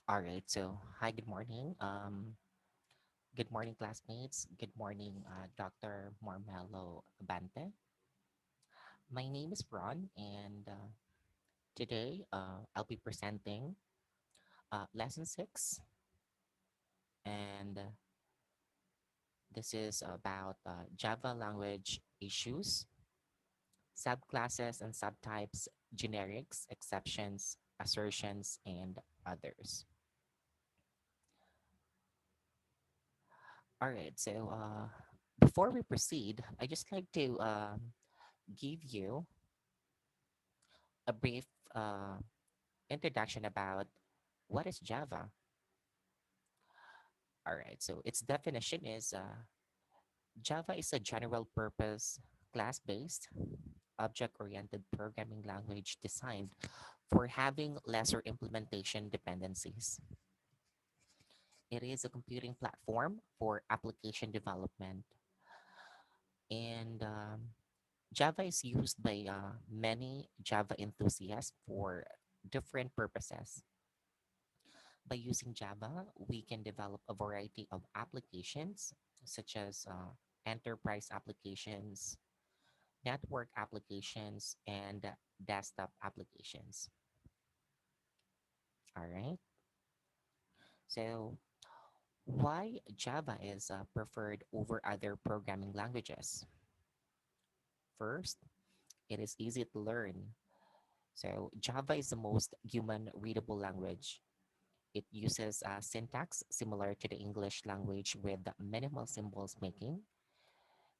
All right. So, hi, good morning. Good morning, classmates. Good morning, Dr. Marmelo Bante. My name is Ron, and today I'll be presenting lesson six, and this is about Java language issues, subclasses and subtypes, generics, exceptions, assertions, and others. All right. So, before we proceed, I just like to give you a brief uh, introduction about what is Java. All right, so its definition is Java is a general purpose, class based, object oriented programming language designed for having lesser implementation dependencies. It is a computing platform for application development, and Java is used by many Java enthusiasts for different purposes. By using Java, we can develop a variety of applications such as enterprise applications, network applications, and desktop applications. All right. So, why Java is preferred over other programming languages? First, it is easy to learn. So, Java is the most human readable language. It uses syntax similar to the English language with minimal symbols, making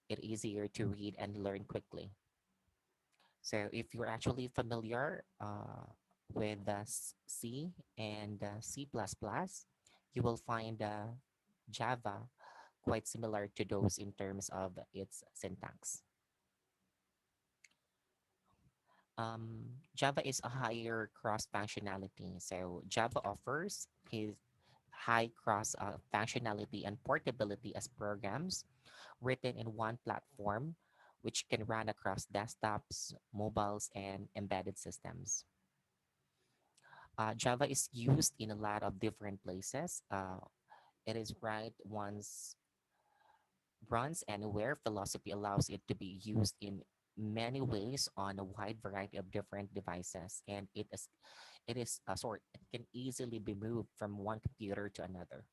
it easier to read and learn quickly. So if you're actually familiar with C and C++, you will find Java quite similar to those in terms of its syntax. Java is a higher cross functionality. So Java offers his high cross functionality and portability as programs written in one platform, which can run across desktops, mobiles, and embedded systems. Java is used in a lot of different places. It is right once runs anywhere philosophy allows it to be used in many ways on a wide variety of different devices, and it can easily be moved from one computer to another.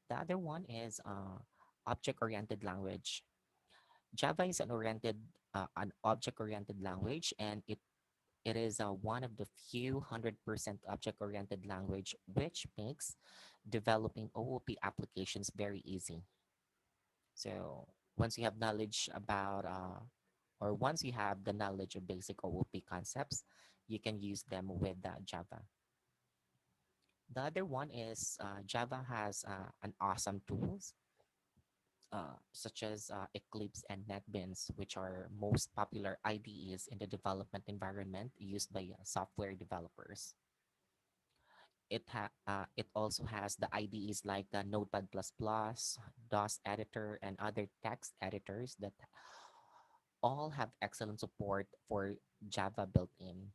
The other one is object-oriented language. Java is an object-oriented language, and it is one of the few 100% object-oriented language, which makes developing OOP applications very easy. So once you have knowledge about, or once you have the knowledge of basic OOP concepts, you can use them with Java. The other one is Java has an awesome tools such as Eclipse and NetBeans, which are most popular IDEs in the development environment used by software developers. It also has the IDEs like the Notepad++, DOS editor, and other text editors that all have excellent support for Java built in.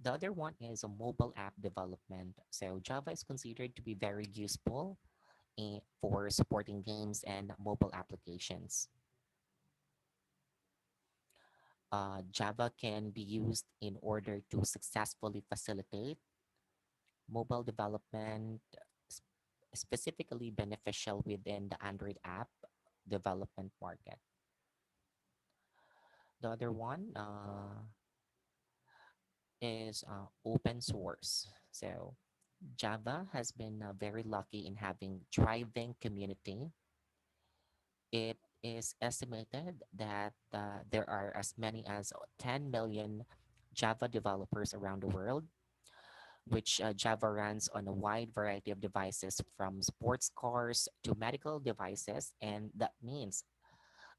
The other one is a mobile app development. So Java is considered to be very useful for supporting games and mobile applications. Java can be used in order to successfully facilitate mobile development, s- specifically beneficial within the Android app development market. The other one is open source. So Java has been very lucky in having thriving community. It is estimated that there are as many as 10 million Java developers around the world, which Java runs on a wide variety of devices from sports cars to medical devices, and that means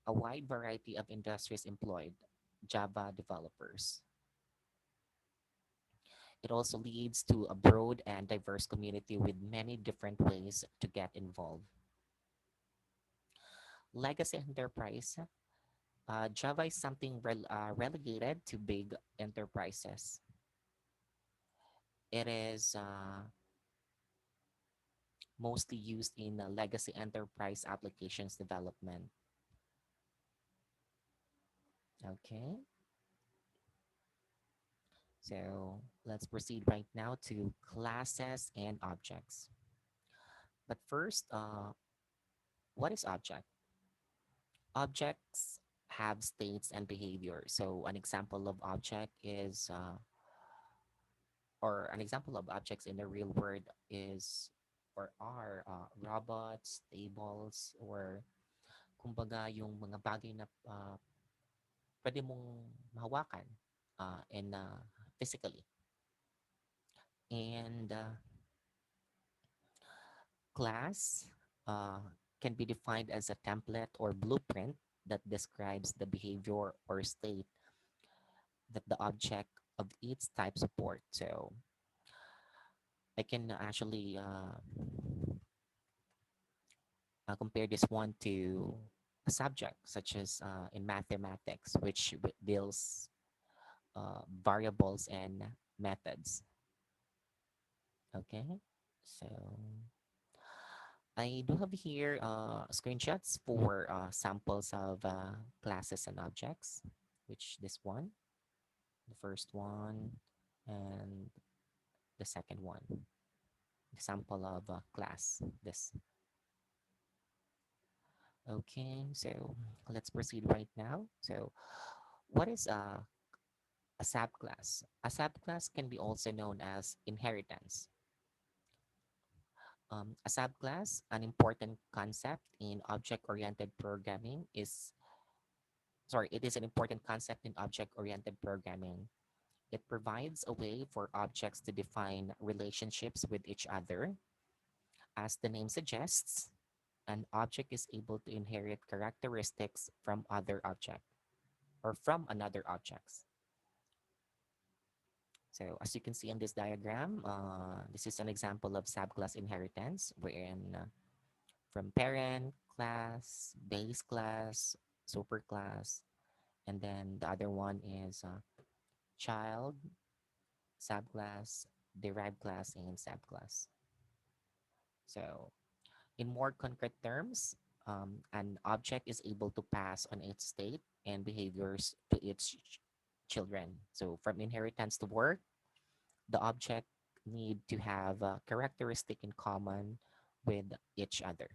a wide variety of industries employed Java developers. It also leads to a broad and diverse community with many different ways to get involved. Legacy enterprise. Java is something relegated to big enterprises. It is mostly used in legacy enterprise applications development. Okay, so let's proceed right now to classes and objects. But first, what is object? Objects have states and behavior. So an example of object is, or an example of objects in the real world is, or are robots, tables, or kumbaga yung mga bagay na pwede mong mahawakan and physically. And class uh, can be defined as a template or blueprint that describes the behavior or state that the object of each type support. So I can actually compare this one to a subject, such as in mathematics, which deals variables and methods. Okay, so I do have here screenshots for samples of classes and objects, which this one, the first one, and the second one, the sample of class, this. Okay, so let's proceed right now. So what is a subclass? A subclass can be also known as inheritance. A subclass, an important concept in object-oriented programming is, sorry, it is an important concept in object-oriented programming. It provides a way for objects to define relationships with each other. As the name suggests, an object is able to inherit characteristics from other object or from another objects. So as you can see in this diagram, this is an example of subclass inheritance wherein from parent, class, base class, superclass, and then the other one is child, subclass, derived class, and subclass. So in more concrete terms, an object is able to pass on its state and behaviors to its children. So from inheritance to work, the object need to have a characteristic in common with each other.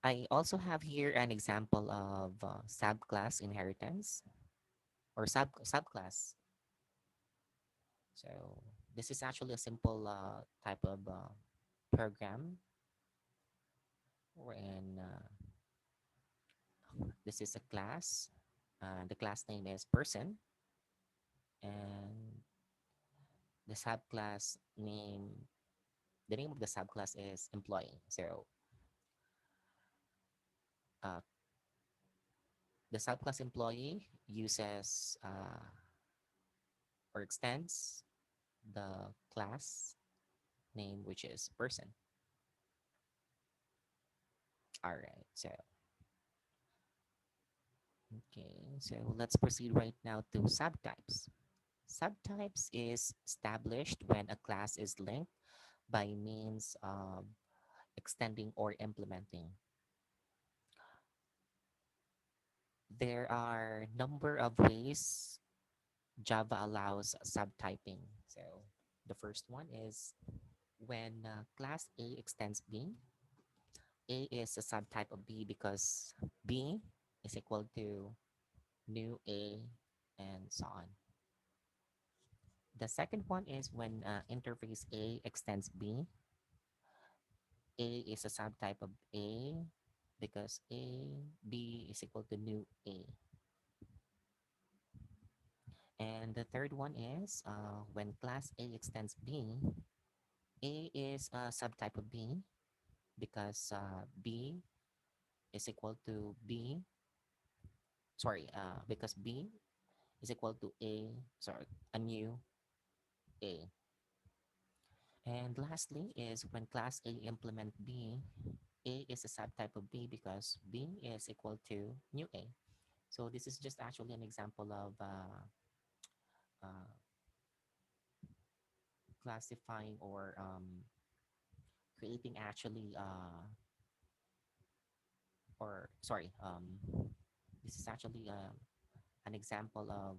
I also have here an example of subclass inheritance or subclass. So this is actually a simple type of program wherein this is a class. The class name is person, and the subclass name, the name of the subclass is employee. So uh, the subclass employee uses or extends the class name, which is person. All right, so okay, so let's proceed right now to subtypes. Subtypes is established when a class is linked by means of extending or implementing. There are number of ways Java allows subtyping. So the first one is when class A extends B. A is a subtype of B because B is equal to new A and so on. The second one is when interface A extends B. A is a subtype of A because B is equal to new A. And the third one is when class A extends B, A is a subtype of B because B is equal to B, sorry, because B is equal to A, sorry, a new A. And lastly is when class A implement B, A is a subtype of B because B is equal to new A. So this is just actually an example of uh, classifying or creating actually or sorry this is actually an example of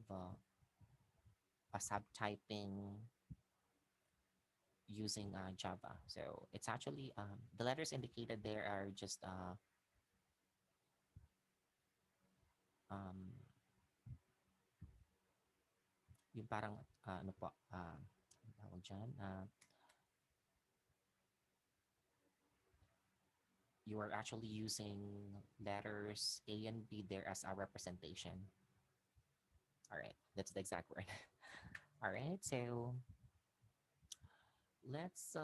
a subtyping using Java. So it's actually the letters indicated there are just um, yung parang ano po, tawag dyan, you are actually using letters A and B there as a representation. All right, that's the exact word. All right, so let's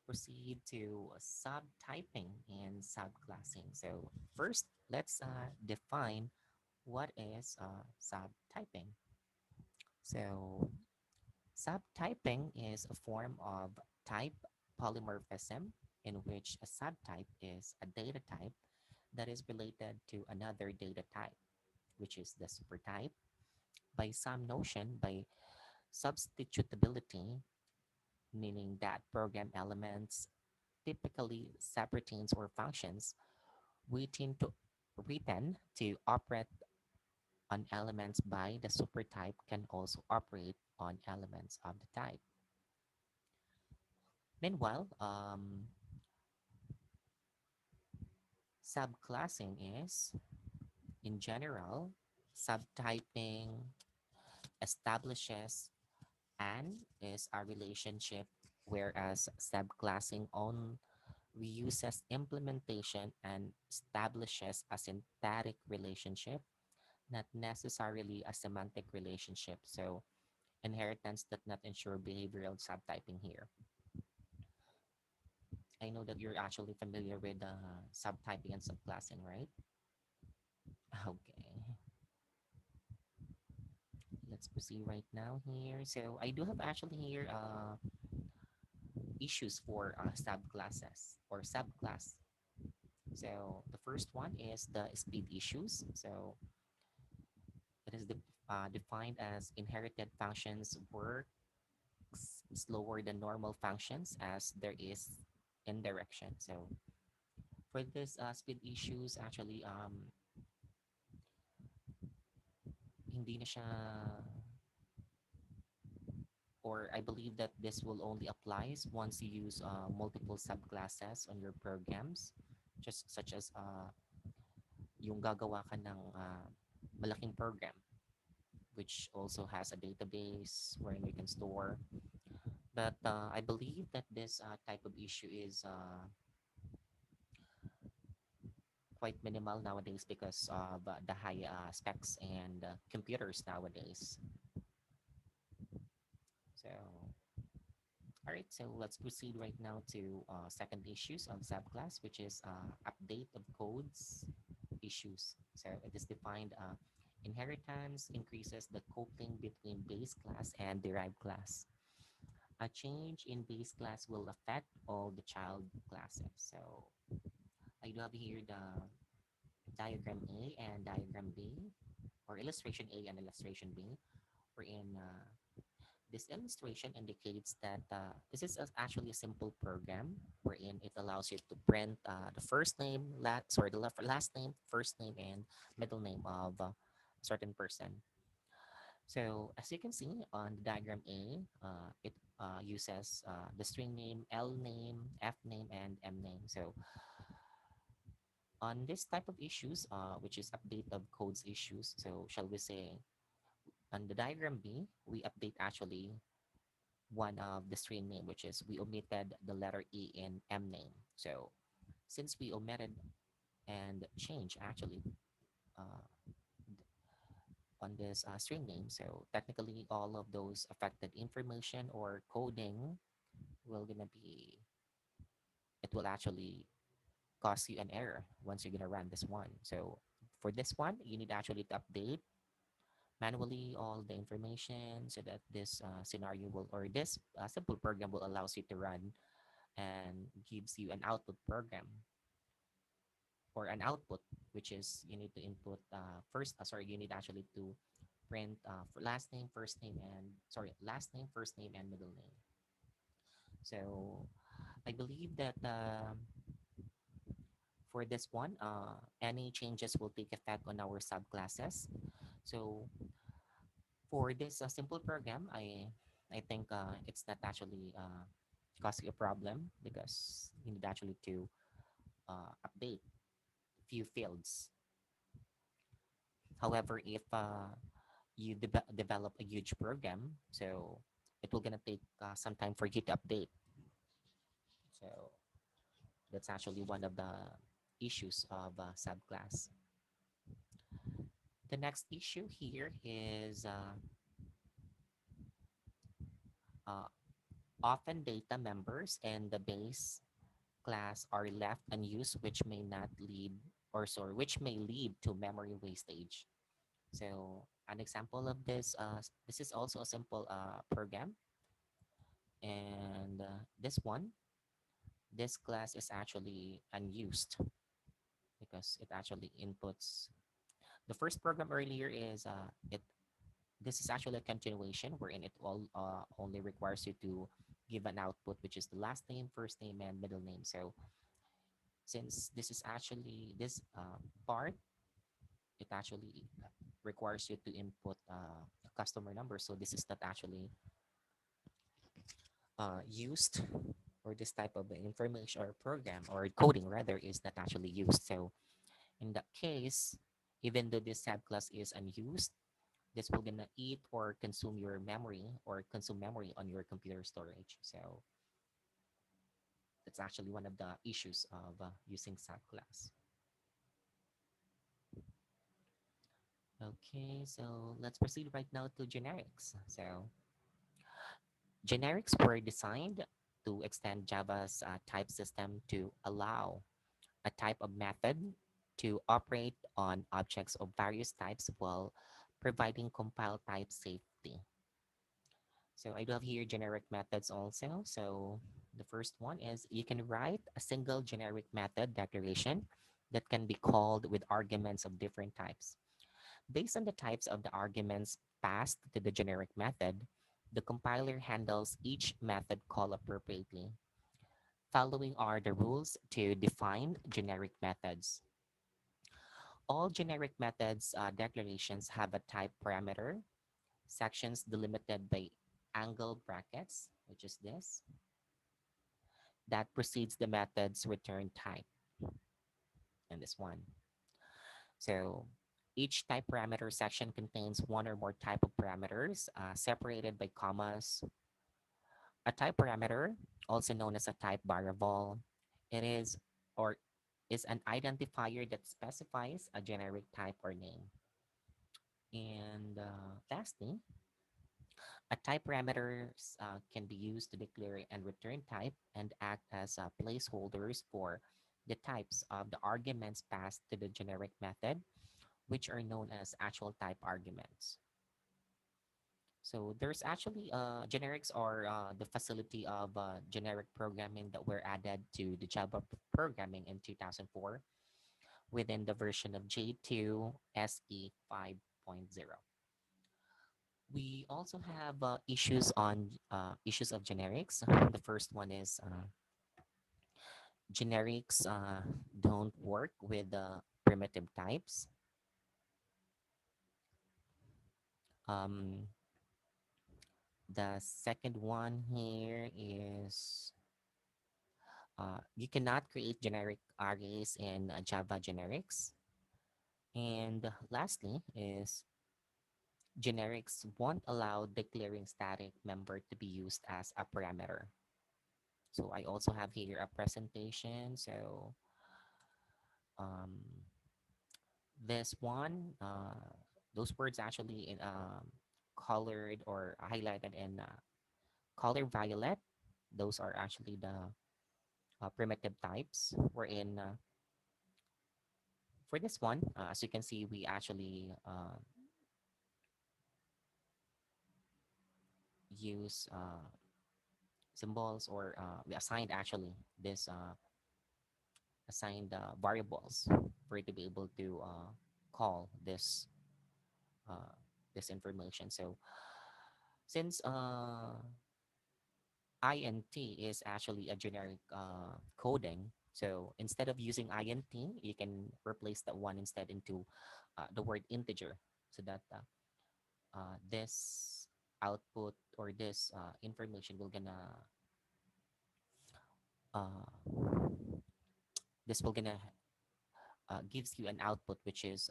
proceed to subtyping and subclassing. So first, let's define what is subtyping. So subtyping is a form of type polymorphism in which a subtype is a data type that is related to another data type, which is the supertype, by some notion by substitutability, meaning that program elements, typically subroutines or functions, written to operate on elements by the supertype can also operate on elements of the type. Meanwhile, subclassing is, in general, subtyping establishes and is a relationship, whereas subclassing on reuses implementation and establishes a syntactic relationship, not necessarily a semantic relationship. So inheritance does not ensure behavioral subtyping here. I know that you're actually familiar with subtyping and subclassing, right? Okay, let's proceed right now here. So I do have actually here issues for subclasses or subclass. So the first one is the speed issues. So it is defined as inherited functions works slower than normal functions as there is indirection. So for this speed issues, actually, hindi na siya, or I believe that this will only applies once you use multiple subclasses on your programs, just such as yung gagawa ka ng malaking program, which also has a database wherein you can store. But I believe that this type of issue is quite minimal nowadays because of the high specs and computers nowadays. So, all right, so let's proceed right now to second issues of subclass, which is update of codes issues. So it is defined inheritance increases the coping between base class and derived class. A change in base class will affect all the child classes. So I do have here the diagram A and diagram B, or illustration A and illustration B, wherein this illustration indicates that this is actually a simple program wherein it allows you to print the first name, last name, first name, and middle name of a certain person. So as you can see on the diagram A, it uses the string name, L name, F name, and M name. So on this type of issues, which is update of codes issues, so shall we say on the diagram B, we update actually one of the string name, which is we omitted the letter E in M name. So since we omitted and changed actually uh, on this string name, so technically all of those affected information or coding will gonna be, it will actually cause you an error once you're gonna run this one. So for this one, you need actually to update manually all the information so that this scenario will, or this simple program will allows you to run and gives you an output program or an output, which is you need to input you need actually to print for last name, first name, and sorry, last name, first name, and middle name. So I believe that for this one, any changes will take effect on our subclasses. So for this simple program, I think it's not actually causing a problem because you need actually to update few fields. However, if you develop a huge program, so it will gonna take some time for you to update. So that's actually one of the issues of subclass. The next issue here is uh, often data members and the base class are left unused, which may not lead or sorry, which may lead to memory wastage. So an example of this, this is also a simple program, and this class is actually unused because it actually inputs. The first program earlier is it. This is actually a continuation wherein it all only requires you to give an output, which is the last name, first name, and middle name. So since this is actually this part, it actually requires you to input a customer number. So this is not actually used, or this type of information or program or coding rather is not actually used. So in that case, even though this subclass is unused, this will gonna eat or consume your memory or consume memory on your computer storage. So that's actually one of the issues of using subclass. Okay, so let's proceed right now to generics. So generics were designed to extend Java's type system to allow a type of method to operate on objects of various types while providing compile type safety. So I do have here generic methods also. So the first one is you can write a single generic method declaration that can be called with arguments of different types. Based on the types of the arguments passed to the generic method, the compiler handles each method call appropriately. Following are the rules to define generic methods. All generic methods declarations have a type parameter, sections delimited by angle brackets, which is this, that precedes the method's return type, and this one. So each type parameter section contains one or more type of parameters separated by commas. A type parameter, also known as a type variable, it is or is an identifier that specifies a generic type or name. And lastly, a type parameters can be used to declare and return type and act as placeholders for the types of the arguments passed to the generic method, which are known as actual type arguments. So there's actually generics or the facility of generic programming that were added to the Java programming in 2004 within the version of J2 SE 5.0. We also have issues of generics. The first one is generics don't work with the primitive types. Um, the second one here is you cannot create generic arrays in Java generics. And lastly is generics won't allow declaring static member to be used as a parameter. So I also have here a presentation. So um, this one, those words actually in colored or highlighted in color violet. Those are actually the primitive types. Wherein for this one, as you can see, we actually use symbols or we assigned actually this assigned variables for you to be able to call this. this information. So since int is actually a generic coding, so instead of using int, you can replace that one instead into the word integer, so that this output or this information will gonna uh, this will gonna gives you an output which is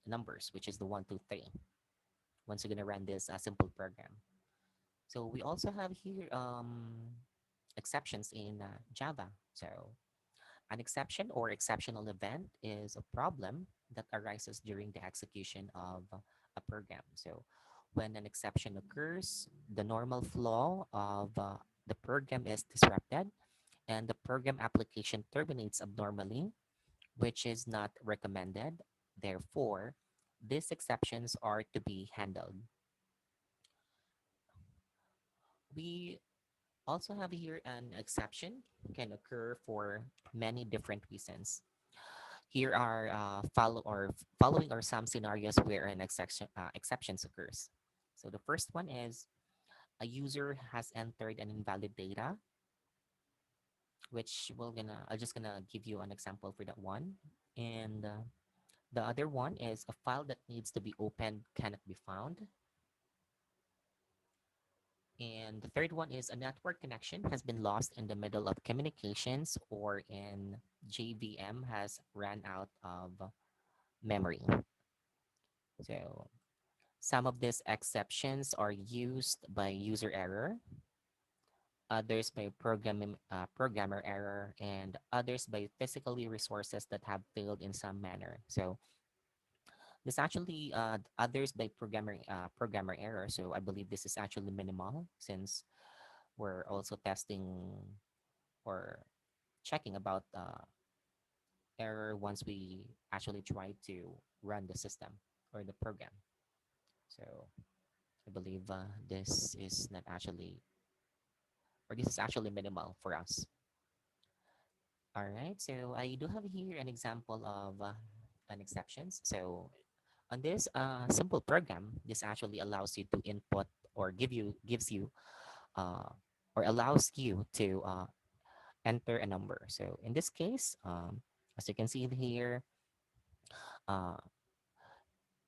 numbers, which is the 1, 2, 3. Once you're gonna run this simple program. So we also have here exceptions in Java. So an exception or exceptional event is a problem that arises during the execution of a program. So when an exception occurs, the normal flow of the program is disrupted and the program application terminates abnormally, which is not recommended. Therefore, these exceptions are to be handled. We also have here an exception can occur for many different reasons. Here are following are some scenarios where an exceptions occurs. So the first one is a user has entered an invalid data, which I'll just gonna give you an example for that one. And the other one is a file that needs to be opened cannot be found. And the third one is a network connection has been lost in the middle of communications or in JVM has ran out of memory. So some of these exceptions are used by user error, others by programmer error, and others by physically resources that have failed in some manner. So this actually others by programmer error. So I believe this is actually minimal since we're also testing or checking about error once we actually try to run the system or the program. So I believe this is not actually, or this is actually minimal for us. All right, so I do have here an example of an exceptions. So on this simple program, this actually allows you to input or gives you uh, or allows you to enter a number. So in this case, as you can see here, uh,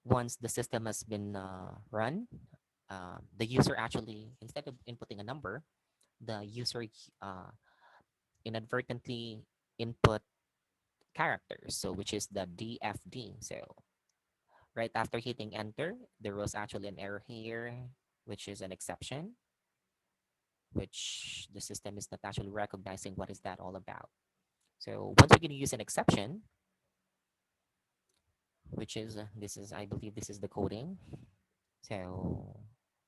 once the system has been run, the user actually, instead of inputting a number, the user inadvertently input characters, so which is the DFD. So right after hitting enter, there was actually an error here, which is an exception, which the system is not actually recognizing what is that all about. So once we're going to use an exception, which is this is I believe this is the coding. So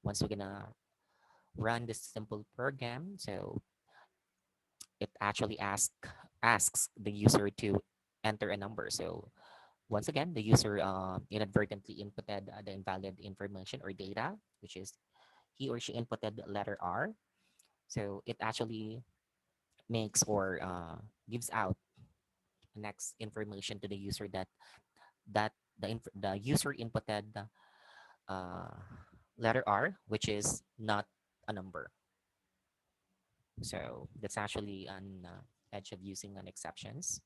once we're gonna run this simple program, so it actually asks the user to enter a number. So once again, the user inadvertently inputted the invalid information or data, which is he or she inputted letter R. So it actually makes or gives out next information to the user that the user inputted uh, letter R, which is not a number. So that's actually an edge of using an exceptions.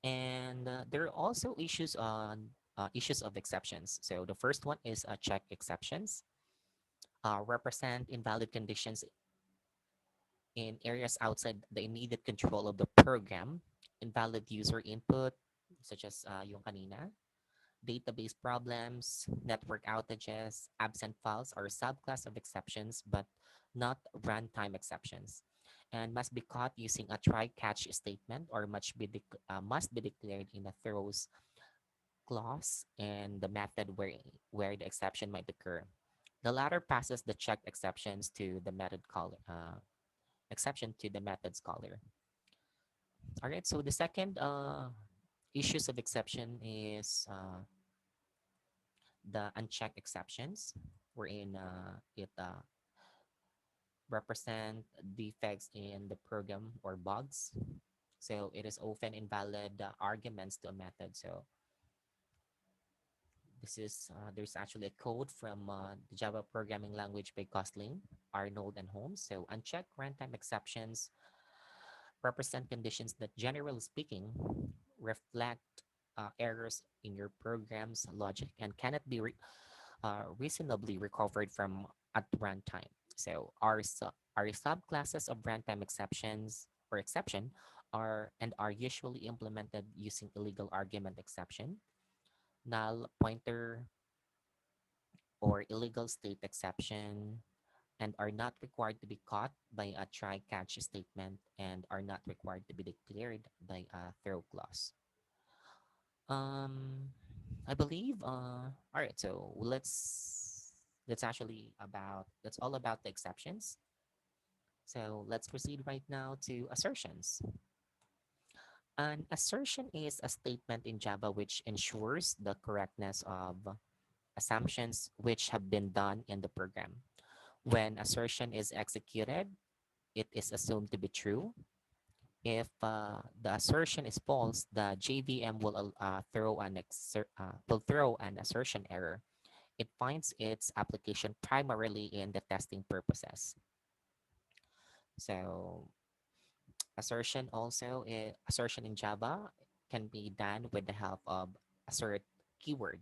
And there are also issues of exceptions. So the first one is check exceptions. Represent invalid conditions in areas outside the immediate control of the program. Invalid user input, such as yung kanina. Database problems, network outages, absent files are subclass of exceptions, but not runtime exceptions, and must be caught using a try-catch statement or must be declared in a throws clause and the method where the exception might occur. The latter passes the checked exceptions to the method caller, exception to the methods caller. All right, so the second issues of exception is the unchecked exceptions, wherein it represent defects in the program or bugs. So it is often invalid arguments to a method. So This is there's actually a code from the Java programming language by Gosling, Arnold, and Holmes. So unchecked runtime exceptions represent conditions that, generally speaking, reflect errors in your program's logic and cannot be reasonably recovered from at runtime. So our subclasses of runtime exceptions or exception are usually implemented using illegal argument exception, null pointer, or illegal state exception, and are not required to be caught by a try catch statement and are not required to be declared by a throw clause. Um, I believe. All right. So let's actually about that's all about the exceptions. So let's proceed right now to assertions. An assertion is a statement in Java which ensures the correctness of assumptions which have been done in the program. When assertion is executed, it is assumed to be true. If the assertion is false, the JVM will throw an assertion error. It finds its application primarily in the testing purposes. So assertion in Java can be done with the help of assert keyword.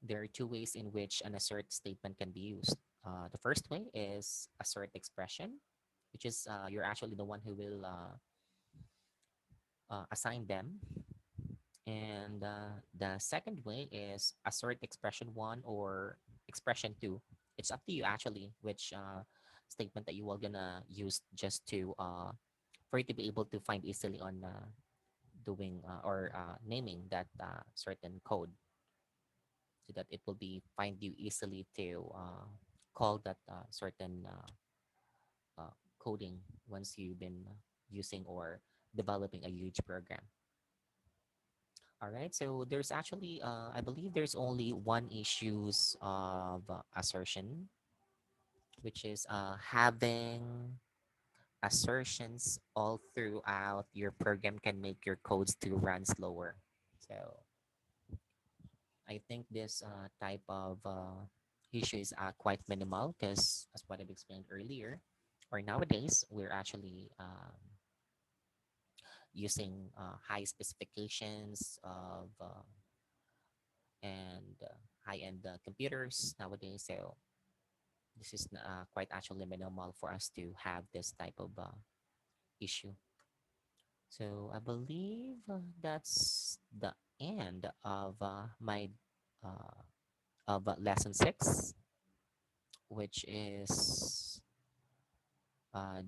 There are two ways in which an assert statement can be used. The first way is assert expression, which is you're actually the one who will assign them. And the second way is assert expression one or expression two. It's up to you actually which statement that you are gonna use just to for you to be able to find easily on doing or naming that certain code, so that it will be find you easily to call that certain coding once you've been using or developing a huge program. All right, so there's actually, I believe there's only one issues of assertion, which is having assertions all throughout your program can make your codes to run slower. So I think this type of issue is quite minimal because, as what I've explained earlier, or nowadays, we're actually using high specifications of and high-end computers nowadays. So this is quite actually minimal for us to have this type of issue. So I believe that's the end of my uh, lesson 6, which is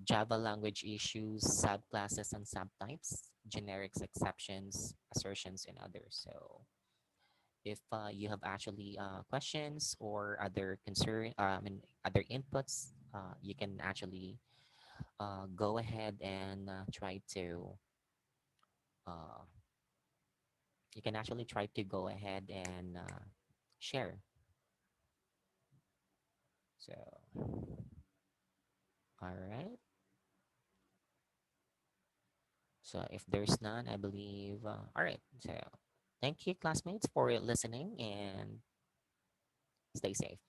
Java language issues, subclasses and subtypes, generics, exceptions, assertions, and others. So if you have actually questions or other concern, other inputs, you can actually go ahead and try to uh, go ahead and share. So, all right. So if there's none, I believe, all right. So thank you, classmates, for listening and stay safe.